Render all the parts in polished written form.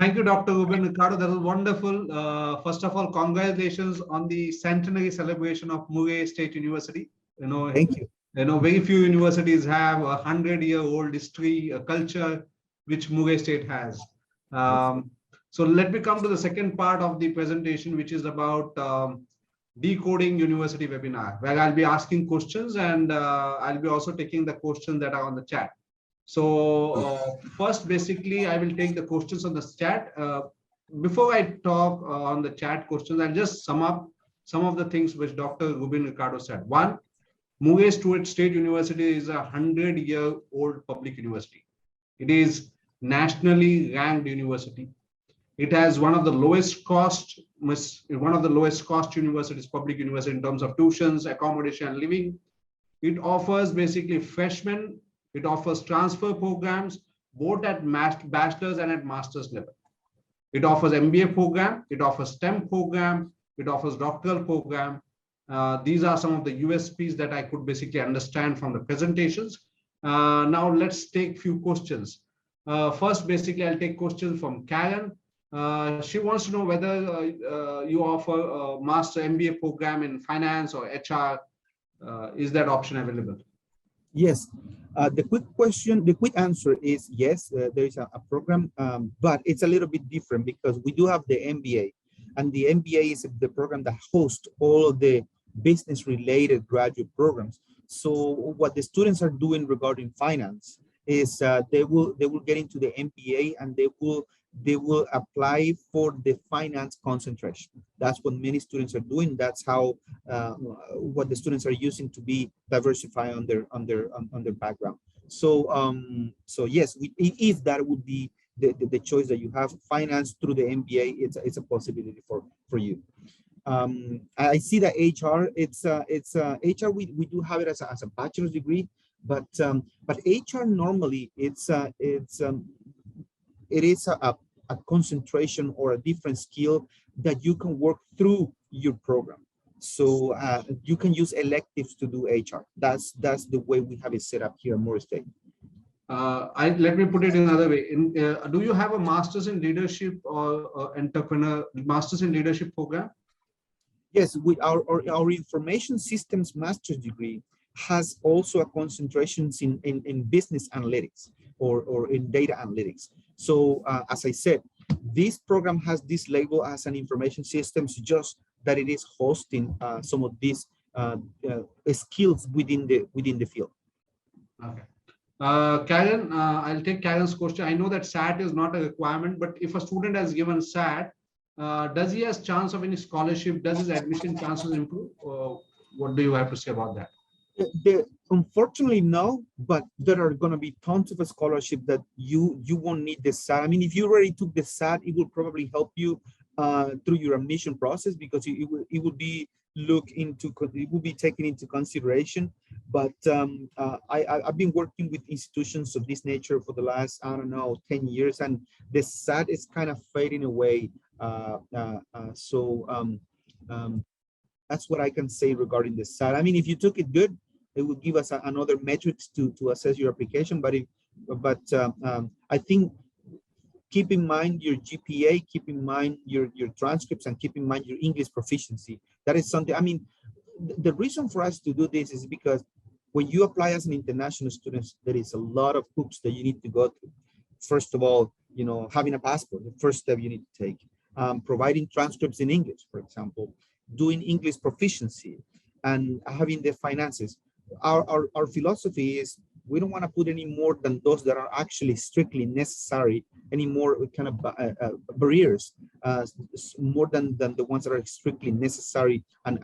Thank you, Dr. Ruben Ricardo. That was wonderful. First of all, congratulations on the centenary celebration of Murray State University. Thank you. Very few universities have a 100-year-old history, a culture, which Murray State has. So let me come to the second part of the presentation, which is about Decoding University Webinar, where I'll be asking questions and I'll be also taking the questions that are on the chat. So first, basically, I will take the questions on the chat. Before I talk on the chat questions, I'll just sum up some of the things which Dr. Ruben Ricardo said. One, Murray State University is a 100-year-old public university. It is nationally ranked university. It has one of the lowest cost universities, public university, in terms of tuitions, accommodation, and living. It offers basically freshmen. It offers transfer programs both at bachelor's and at master's level. It offers MBA program. It offers STEM program. It offers doctoral program. These are some of the USPs that I could basically understand from the presentations. Now let's take few questions. First, basically, I'll take questions from Karen. She wants to know whether you offer a master MBA program in finance or HR. Is that option available? Yes. The quick answer is yes, there is a program, but it's a little bit different because we do have the MBA, and the MBA is the program that hosts all of the business related graduate programs. So what the students are doing regarding finance is they will get into the MBA and they will apply for the finance concentration. That's what many students are doing. That's how what the students are using to be diversified on their background. So so yes, if that would be the choice that you have, finance through the MBA, it's a possibility for you. I see that HR, it's HR. We do have it as a bachelor's degree, but HR normally it is a concentration or a different skill that you can work through your program. So you can use electives to do HR. That's the way we have it set up here at Murray State. Let me put it another way. Do you have a master's in leadership or master's in leadership program? Yes, with our information systems master's degree has also a concentration in business analytics or in data analytics. So as I said, this program has this label as an information systems, just that it is hosting some of these skills within the field. Okay. Karen, I'll take Karen's question. I know that SAT is not a requirement, but if a student has given SAT, does he has chance of any scholarship? Does his admission chances improve? What do you have to say about that? Unfortunately, no, but there are going to be tons of scholarship that you won't need the SAT. I mean, if you already took the SAT, it will probably help you through your admission process, because it will be taken into consideration. But I've been working with institutions of this nature for the last, I don't know, 10 years, and the SAT is kind of fading away. That's what I can say regarding the SAT. I mean, if you took it good, it would give us another metrics to assess your application. But I think keep in mind your GPA, keep in mind your transcripts, and keep in mind your English proficiency. That is something. I mean, the reason for us to do this is because when you apply as an international student, there is a lot of hoops that you need to go through. First of all, having a passport, the first step you need to take. Providing transcripts in English, for example, doing English proficiency, and having the finances. Our philosophy is we don't want to put any more than those that are actually strictly necessary, any more kind of barriers, more than the ones that are strictly necessary and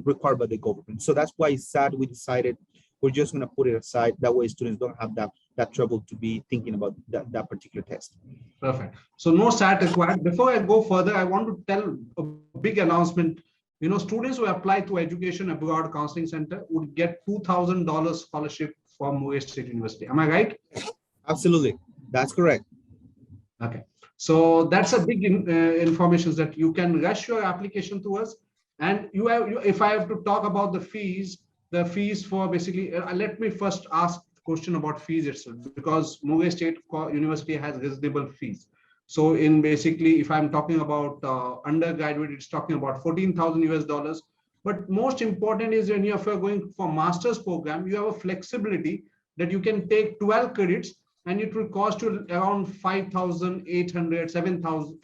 required by the government. So that's why SAT, we decided we're just going to put it aside. That way students don't have that trouble to be thinking about that particular test. Perfect. So no SAT required. Before I go further, I want to tell a big announcement. Students who apply to Education Abroad Counseling Center would get $2,000 scholarship from Murray State University. Am I right? Absolutely. That's correct. Okay. So that's a big information that you can rush your application to us. And if I have to talk about the fees for basically, let me first ask the question about fees itself, because Murray State University has reasonable fees. So in basically, if I'm talking about undergraduate, it's talking about 14,000 US dollars. But most important is when you're going for master's program, you have a flexibility that you can take 12 credits and it will cost you around $5,800,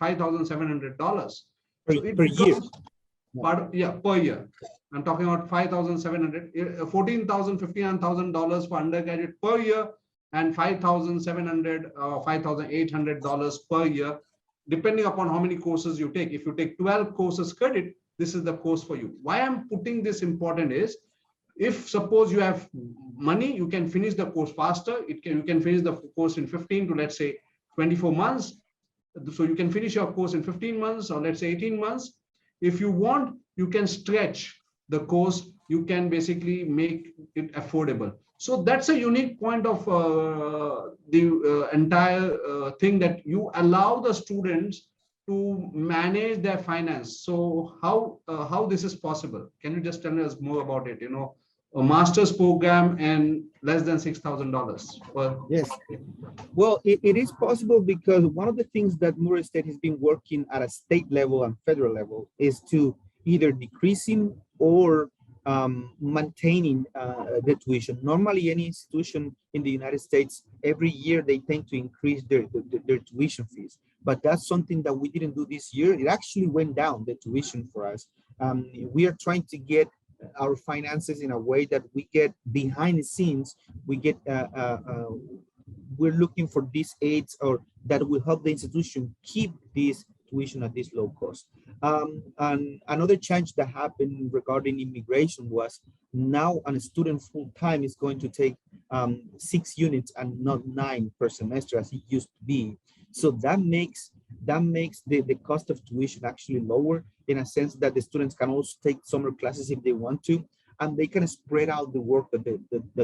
$5,700. So it per year. becomes per year. I'm talking about 5,700, 14,000, $59,000 for undergraduate per year, and 5,700 or $5,800 per year, depending upon how many courses you take. If you take 12 courses credit, this is the course for you. Why I'm putting this important is, if suppose you have money, you can finish the course faster. You can finish the course in 15 to, let's say, 24 months. So you can finish your course in 15 months or let's say 18 months. If you want, you can stretch the course. You can basically make it affordable. So that's a unique point of the entire thing, that you allow the students to manage their finance. So how this is possible? Can you just tell us more about it? You know, a master's program and less than $6,000. Well, Yes. Well, it is possible because one of the things that Murray State has been working at a state level and federal level is to either decreasing or maintaining the tuition. Normally, any institution in the United States, every year they tend to increase their tuition fees. But that's something that we didn't do this year. It actually went down, the tuition for us. We are trying to get our finances in a way that we get behind the scenes. We get we're looking for these aids or that will help the institution keep this tuition at this low cost. And another change that happened regarding immigration was now a student full-time is going to take 6 units and not 9 per semester as it used to be. So that makes the cost of tuition actually lower, in a sense that the students can also take summer classes if they want to, and they can spread out the work that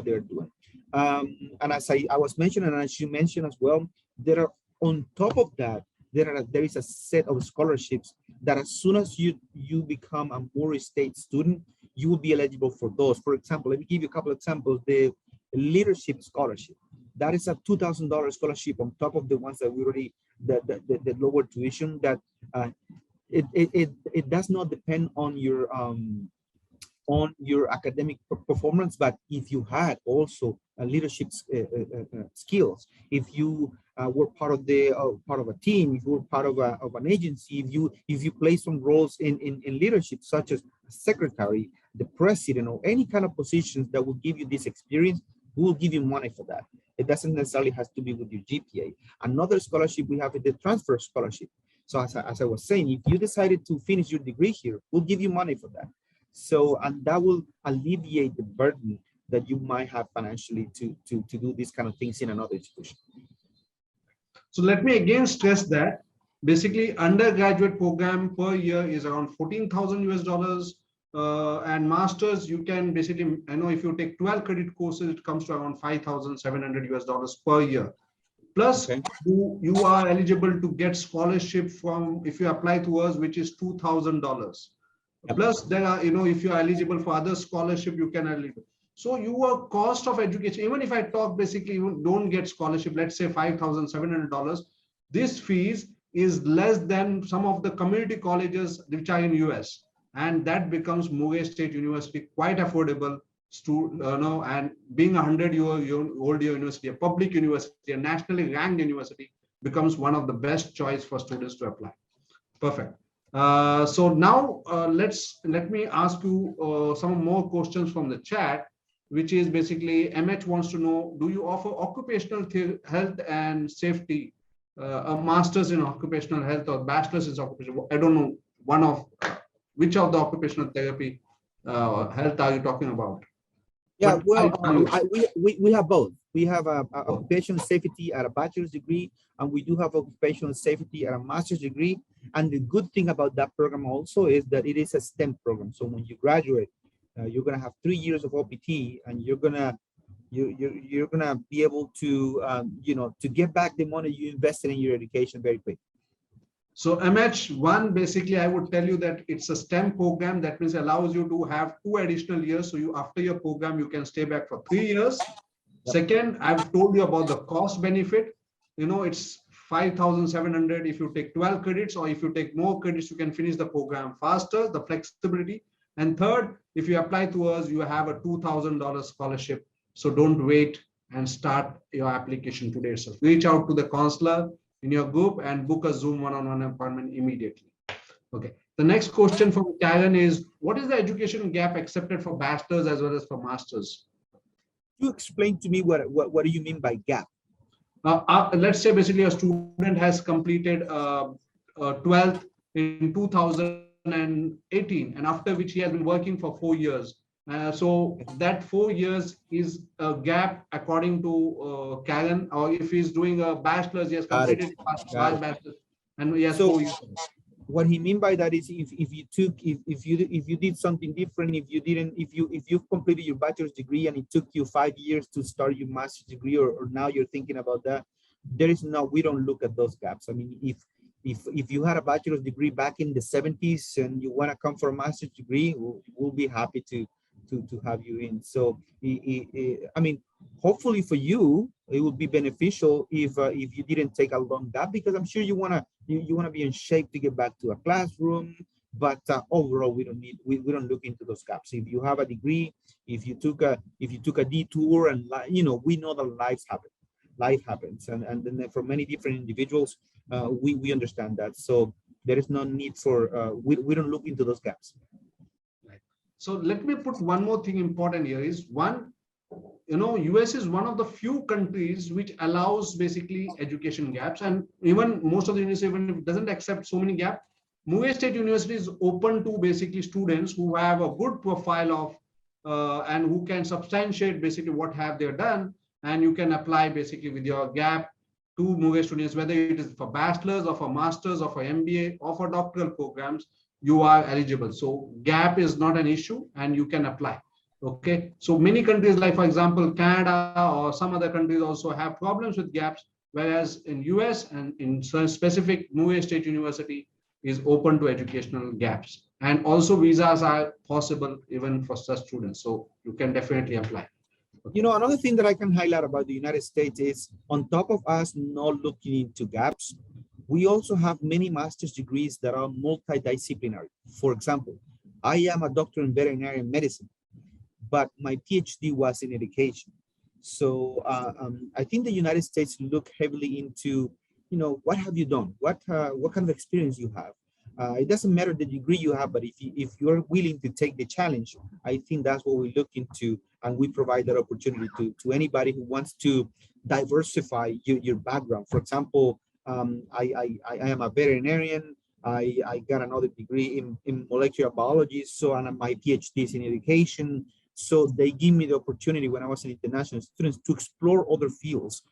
they're doing. And as I was mentioning, and as you mentioned as well, there are, on top of that, there is a set of scholarships that as soon as you become a Murray State student, you will be eligible for those. For example, let me give you a couple of examples. The leadership scholarship, that is a $2,000 scholarship on top of the ones that we already, the lower tuition, that it does not depend on your academic performance, but if you had also leadership skills, if you were part of a team, if you were part of an agency, if you play some roles in leadership, such as secretary, the president, or any kind of positions that will give you this experience, we will give you money for that. It doesn't necessarily have to be with your GPA. Another scholarship we have is the transfer scholarship. So as I was saying, if you decided to finish your degree here, we'll give you money for that. So, and that will alleviate the burden that you might have financially to do these kind of things in another institution. So let me again stress that basically undergraduate program per year is around 14,000 US dollars, and masters, you can basically, I know if you take 12 credit courses, it comes to around 5,700 US dollars per year. Plus, okay, you are eligible to get scholarship from, if you apply to us, which is $2,000. Yep. Plus, there are, if you are eligible for other scholarship, you can eligible. So your cost of education, even if I talk basically, you don't get scholarship, let's say $5,700, this fees is less than some of the community colleges which are in US, and that becomes Murray State University quite affordable to, and being 100-year-old university, a public university, a nationally ranked university, becomes one of the best choice for students to apply. Perfect. So now let me ask you some more questions from the chat, which is basically MH wants to know, do you offer occupational health and safety, a master's in occupational health or bachelor's in occupational? I don't know which of the occupational therapy health are you talking about? Yeah, well, we have both. We have occupational safety at a bachelor's degree, and we do have occupational safety at a master's degree. And the good thing about that program also is that it is a STEM program. So when you graduate, you're gonna have 3 years of OPT, and you're gonna be able to to get back the money you invested in your education very quick. So MH1, basically, I would tell you that it's a STEM program. That means allows you to have 2 additional years. So after your program, you can stay back for 3 years. Yep. Second, I've told you about the cost benefit. It's 5,700 if you take 12 credits, or if you take more credits, you can finish the program faster, the flexibility. And third, if you apply to us, you have a $2,000 scholarship. So don't wait and start your application today. So reach out to the counselor in your group and book a Zoom one-on-one appointment immediately. Okay. The next question from Karen is, what is the education gap accepted for bachelors as well as for masters? You explain to me what do you mean by gap? Let's say basically a student has completed 12th in 2018, and after which he has been working for 4 years. So that 4 years is a gap according to Karen, or if he's doing a bachelor's, he has completed five bachelors, and he has 4 years. What he mean by that is if you did something different, if you've completed your bachelor's degree and it took you 5 years to start your master's degree, or now you're thinking about that, we don't look at those gaps. I mean, if you had a bachelor's degree back in the 70s and you want to come for a master's degree, we'll be happy to have you in. So I mean, hopefully for you it would be beneficial if you didn't take a long gap, because I'm sure you want to be in shape to get back to a classroom. But overall, we don't look into those gaps. If you have a degree, if you took a detour, and we know that life happens, and then for many different individuals, we understand that. So there is no need for we don't look into those gaps. So let me put one more thing important here is, one, US is one of the few countries which allows basically education gaps, and even most of the universities, even if it doesn't accept so many gaps, Murray State University is open to basically students who have a good profile of and who can substantiate basically what have they done, and you can apply basically with your gap to Murray students, whether it is for bachelor's or for master's or for MBA or for doctoral programs, you are eligible. So gap is not an issue and you can apply. Okay, so many countries, like for example Canada or some other countries, also have problems with gaps, whereas in US and in specific, Murray State University is open to educational gaps, and also visas are possible even for such students, so you can definitely apply. Another thing that I can highlight about the United States is, on top of us not looking into gaps, we also have many master's degrees that are multidisciplinary. For example, I am a doctor in veterinary medicine, but my PhD was in education. So I think the United States look heavily into, what have you done? What kind of experience you have? It doesn't matter the degree you have, but if you're willing to take the challenge, I think that's what we look into, and we provide that opportunity to anybody who wants to diversify your background. For example, I am a veterinarian. I got another degree in molecular biology, so and my PhD is in education. So they give me the opportunity when I was an international student to explore other fields.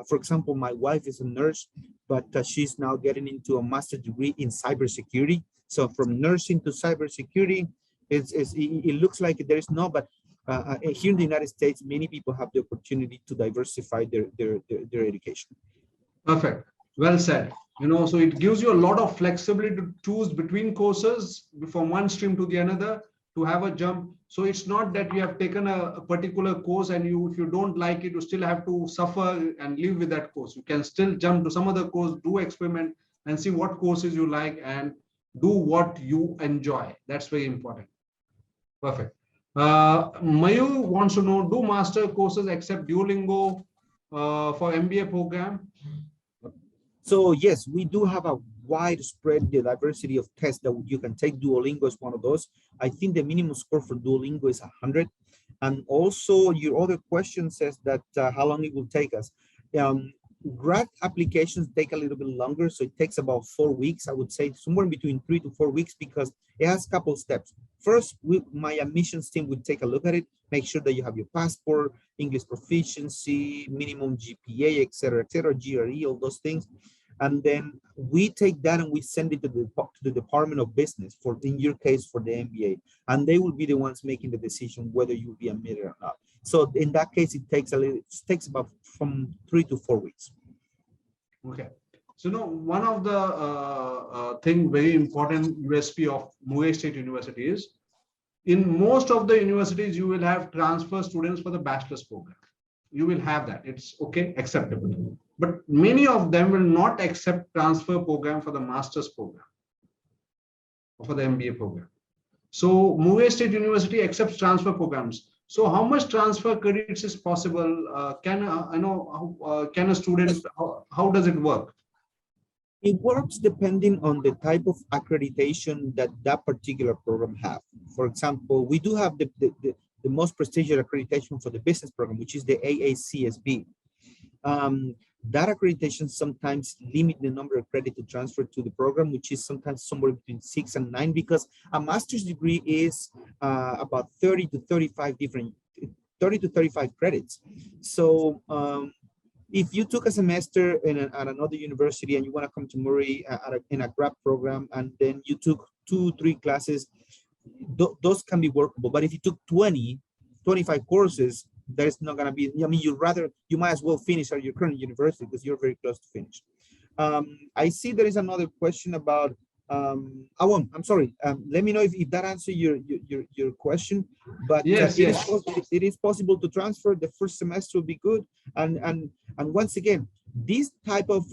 For example, my wife is a nurse, but she's now getting into a master's degree in cybersecurity. So from nursing to cybersecurity, it looks like there is no, but here in the United States, many people have the opportunity to diversify their education. Perfect. Well said. So it gives you a lot of flexibility to choose between courses from one stream to the another, to have a jump. So it's not that you have taken a particular course and if you don't like it, you still have to suffer and live with that course. You can still jump to some other course, do experiment and see what courses you like and do what you enjoy. That's very important. Perfect. Mayur wants to know, do master courses accept Duolingo for MBA program? So yes, we do have a widespread diversity of tests that you can take. Duolingo is one of those. I think the minimum score for Duolingo is 100. And also your other question says that how long it will take us. Grad applications take a little bit longer, so it takes about 4 weeks. I would say somewhere between 3 to 4 weeks, because it has a couple of steps. First, my admissions team would take a look at it, make sure that you have your passport, English proficiency, minimum GPA, etc., GRE, all those things. And then we take that and we send it to the Department of Business, for, in your case, for the MBA, and they will be the ones making the decision whether you'll be admitted or not. So in that case, it takes about from 3 to 4 weeks. Okay. So one of the thing very important USP of Murray State University is, in most of the universities, you will have transfer students for the bachelor's program. You will have that. It's okay, acceptable. but many of them will not accept transfer program for the master's program or for the MBA program. So Murray State University accepts transfer programs. So how much transfer credits is possible? Can a student, how does it work? It works depending on the type of accreditation that that particular program have. For example, we do have the most prestigious accreditation for the business program, which is the AACSB. That accreditation sometimes limit the number of credit to transfer to the program, which is sometimes somewhere between 6 and 9, because a master's degree is about 30 to 35 credits. So if you took a semester at another university and you want to come to Murray in a grad program, and then you took 2-3 classes, those can be workable. But if you took 25 courses, that is not going to be, I mean, you might as well finish at your current university because you're very close to finish. I see there is another question about, I'm sorry. Let me know if that answers your question, but yes, it is possible to transfer. The first semester will be good. And once again, this type of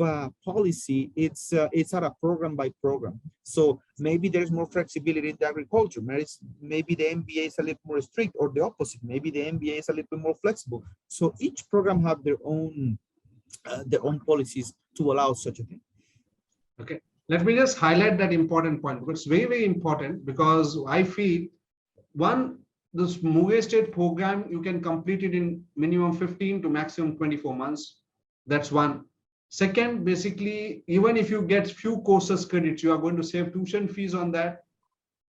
policy, it's at a program by program. So maybe there's more flexibility in the agriculture. Maybe the MBA is a little more strict, or the opposite. Maybe the MBA is a little bit more flexible. So each program have their own policies to allow such a thing. Okay, let me just highlight that important point, because it's very, very important, because I feel this Murray State program, you can complete it in minimum 15 to maximum 24 months. That's one. Second, basically, even if you get few courses credits, you are going to save tuition fees on that.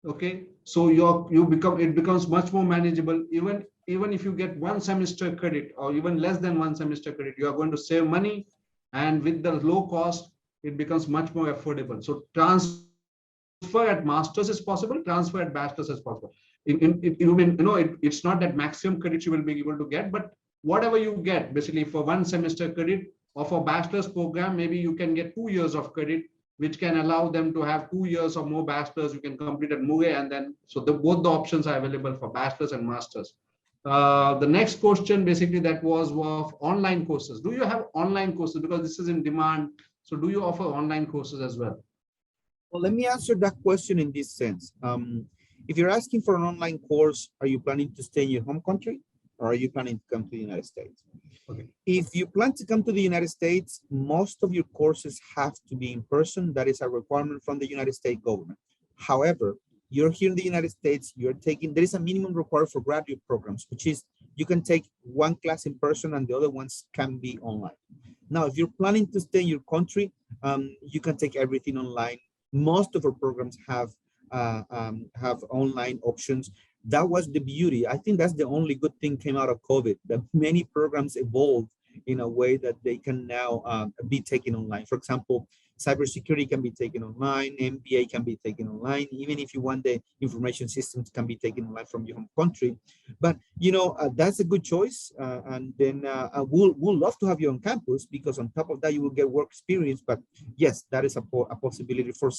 Okay, so it becomes much more manageable. Even if you get 1 semester credit, or even less than 1 semester credit, you are going to save money, and with the low cost, it becomes much more affordable. So transfer at masters is possible, transfer at bachelors is possible. It's not that maximum credits you will be able to get, but whatever you get, basically for 1 semester credit, or for bachelor's program, maybe you can get 2 years of credit, which can allow them to have 2 years or more bachelors. You can complete at Murray, and then both the options are available for bachelors and masters. The next question basically that was of online courses. Do you have online courses? Because this is in demand. So do you offer online courses as well? Well, let me answer that question in this sense. If you're asking for an online course, are you planning to stay in your home country, or are you planning to come to the United States? Okay. If you plan to come to the United States, most of your courses have to be in person. That is a requirement from the United States government. However, you're here in the United States, there is a minimum required for graduate programs, which is you can take 1 class in person and the other ones can be online. Now, if you're planning to stay in your country, you can take everything online. Most of our programs have online options. That was the beauty. I think that's the only good thing came out of COVID, that many programs evolved in a way that they can now be taken online. For example, cybersecurity can be taken online, MBA can be taken online, even if you want the information systems can be taken online from your home country. But that's a good choice. And then we'll love to have you on campus, because on top of that, you will get work experience. But yes, that is a possibility for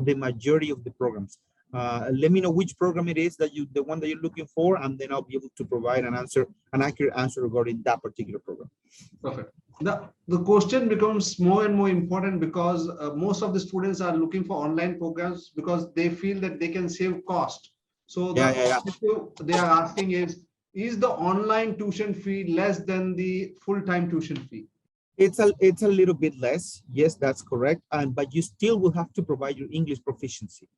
the majority of the programs. Let me know which program it is the one that you're looking for, and then I'll be able to provide an accurate answer regarding that particular program. Perfect. The question becomes more and more important, because most of the students are looking for online programs because they feel that they can save cost. So they are asking is the online tuition fee less than the full-time tuition fee? It's a little bit less. Yes, that's correct. But you still will have to provide your English proficiency.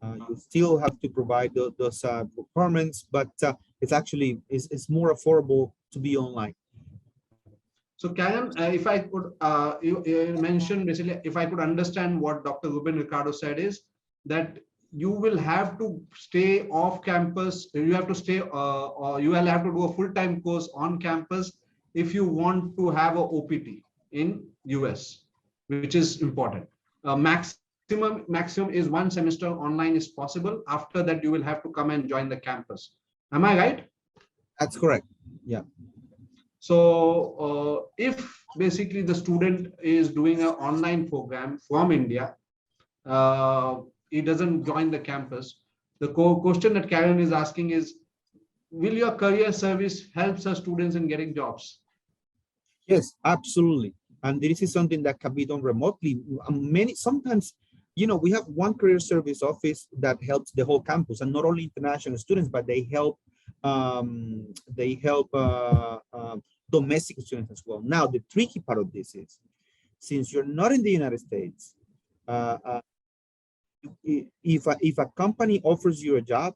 You still have to provide those requirements, but it's more affordable to be online. So Karen, if I could, you mentioned basically, if I could understand what Dr. Ruben Ricardo said, is that you will have to stay off campus. You have to stay, or you will have to do a full-time course on campus if you want to have a OPT in US, which is important. Maximum is 1 semester online is possible. After that, you will have to come and join the campus. Am I right? That's correct. Yeah. So if basically the student is doing an online program from India, he doesn't join the campus. The question that Karen is asking is, will your career service help our students in getting jobs? Yes, absolutely. And this is something that can be done remotely. Sometimes, you know, we have one career service office that helps the whole campus, and not only international students, but they help domestic students as well. Now, the tricky part of this is, since you're not in the United States, if a company offers you a job,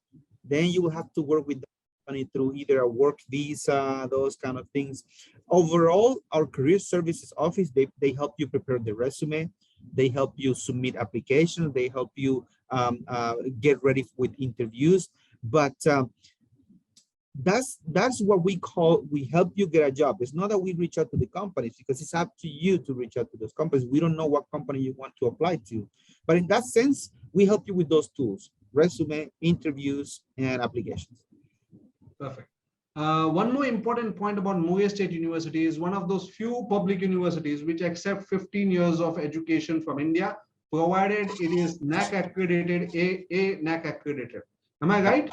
then you will have to work with the company through either a work visa, those kind of things. Overall, our career services office, they help you prepare the resume, they help you submit applications, they help you get ready with interviews. But that's what we help you get a job. It's not that we reach out to the companies, because it's up to you to reach out to those companies. We don't know what company you want to apply to, but in that sense, we help you with those tools: resume, interviews, and applications. Perfect. One more important point about Muir State University is one of those few public universities which accept 15 years of education from India, provided it is NAC accredited, NAC accredited. Am I right?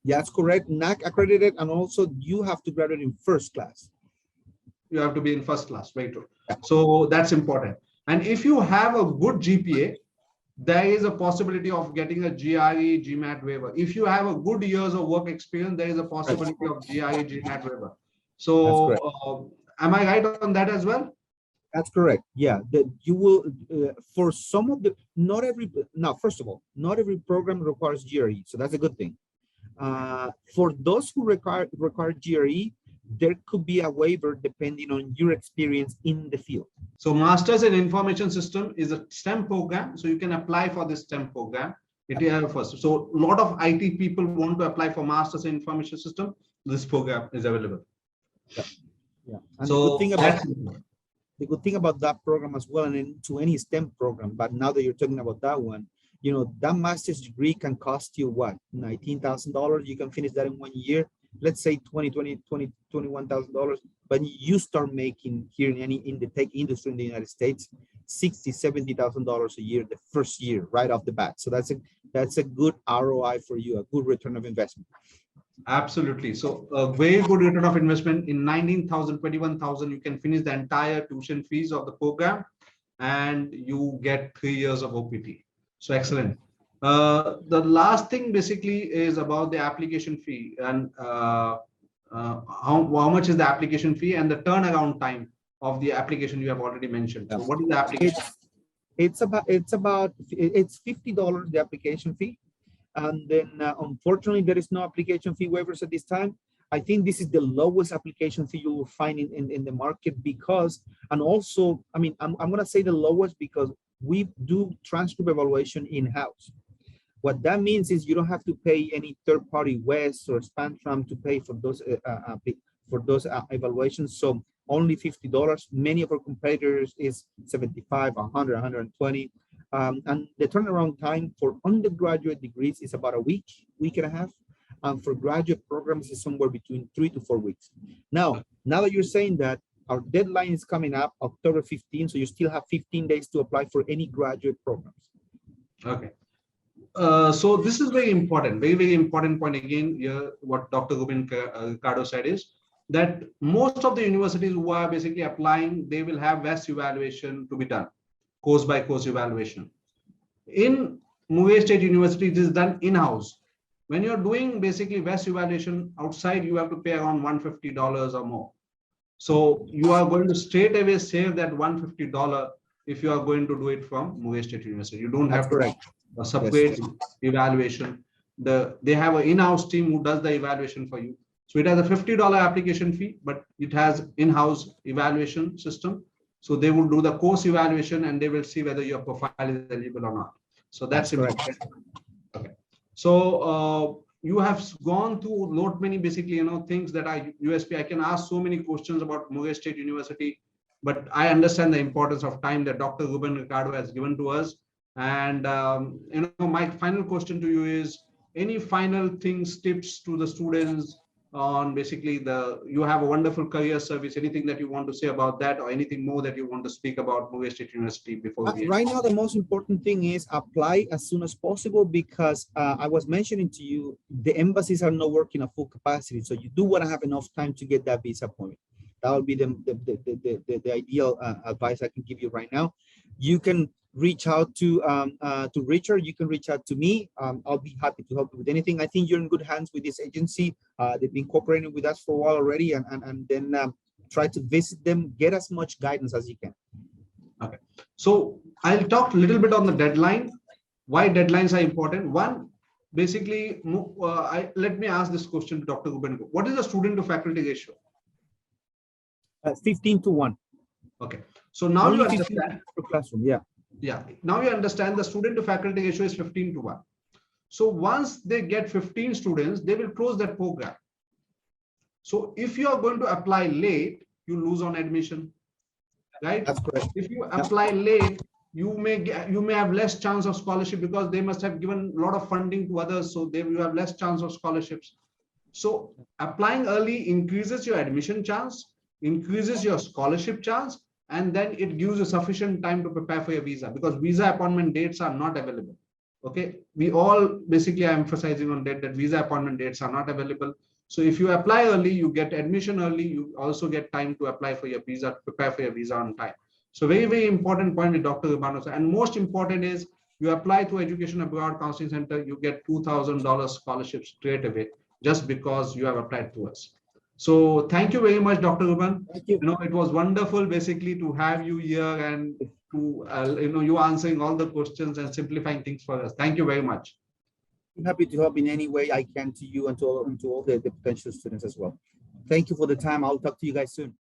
Yeah, that's correct. NAC accredited, and also you have to graduate in first class. You have to be in first class, very true. So that's important. And if you have a good GPA, there is a possibility of getting a GRE GMAT waiver. If you have a good years of work experience, there is a possibility of GRE GMAT waiver. So am I right on that as well? That's correct. Yeah, that you will for some of the, not every, now first of all, not every program requires GRE, so that's a good thing. For those who require GRE, there could be a waiver depending on your experience in the field. So Masters in Information System is a STEM program, so you can apply for this STEM program. First. So a lot of IT people want to apply for Masters in Information System. This program is available. Yeah. And so the good thing about that program as well, and to any STEM program, but now that you're talking about that one, you know, that master's degree can cost you what, $19,000. You can finish that in 1 year. Let's say $21,000, but you start making here in the tech industry in the United States, $60,000-$70,000 a year the first year right off the bat. So that's a good ROI for you, a good return of investment. Absolutely. So a very good return of investment. In 19,000, 21,000, you can finish the entire tuition fees of the program, and you get 3 years of OPT. So excellent. The last thing basically is about the application fee, and how much is the application fee and the turnaround time of the application you have already mentioned. So what is the application? It's $50 the application fee, and then unfortunately there is no application fee waivers at this time. I think this is the lowest application fee you will find in the market, because, and also, I mean, I'm going to say the lowest because we do transcript evaluation in-house. What that means is you don't have to pay any third-party West or Spantram to pay for those evaluations. So only $50. Many of our competitors is $75, $100, $120. And the turnaround time for undergraduate degrees is about a week and a half. And for graduate programs is somewhere between 3 to 4 weeks. Now that you're saying that, our deadline is coming up October 15, so you still have 15 days to apply for any graduate programs. Okay. So this is very important, very important point again. Here, what Dr. Ruben Ricardo said is that most of the universities who are basically applying, they will have VEST evaluation to be done, course by course evaluation. In Muir State University, it is done in-house. When you're doing basically VEST evaluation outside, you have to pay around $150 or more. So you are going to straight away save that $150 if you are going to do it from Muir State University. You don't have to separate evaluation. They have an in-house team who does the evaluation for you. So it has a $50 application fee, but it has in-house evaluation system. So they will do the course evaluation and they will see whether your profile is eligible or not. So that's important. Okay. So you have gone through lot many basically things that are USP. I can ask so many questions about Muir State University, but I understand the importance of time that Dr. Ruben Ricardo has given to us. And my final question to you is, any final things, tips to the students on basically you have a wonderful career service, anything that you want to say about that, or anything more that you want to speak about Muir State University before we end? Right now, the most important thing is apply as soon as possible, because I was mentioning to you, the embassies are not working at full capacity. So you do want to have enough time to get that visa appointment. That would be the ideal advice I can give you right now. You can reach out to Richard. You can reach out to me. I'll be happy to help you with anything. I think you're in good hands with this agency. They've been cooperating with us for a while already, and then try to visit them, get as much guidance as you can. Okay, so I'll talk a little bit on the deadline. Why deadlines are important. One, basically, let me ask this question to Dr. Ruben. What is the student to faculty ratio? 15 to 1. Okay, so now Only you understand. Per classroom, yeah. Yeah, now you understand the student to faculty ratio is 15 to 1. So once they get 15 students, they will close that program. So if you are going to apply late, you lose on admission, right? That's correct. If you apply late, you may have less chance of scholarship because they must have given a lot of funding to others, so you have less chance of scholarships. So applying early increases your admission chance, increases your scholarship chance, and then it gives you sufficient time to prepare for your visa, because visa appointment dates are not available. Okay, we all basically are emphasizing on that visa appointment dates are not available. So if you apply early, you get admission early, you also get time to apply for your visa, prepare for your visa on time. So very, very important point with Dr. Urbano. And most important is you apply to Education Abroad Counseling Center, you get $2,000 scholarship straight away just because you have applied to us. So thank you very much, Dr. Ruben. Thank you. You know, it was wonderful basically to have you here and to, you answering all the questions and simplifying things for us. Thank you very much. I'm happy to help in any way I can to you and to all the potential students as well. Thank you for the time. I'll talk to you guys soon.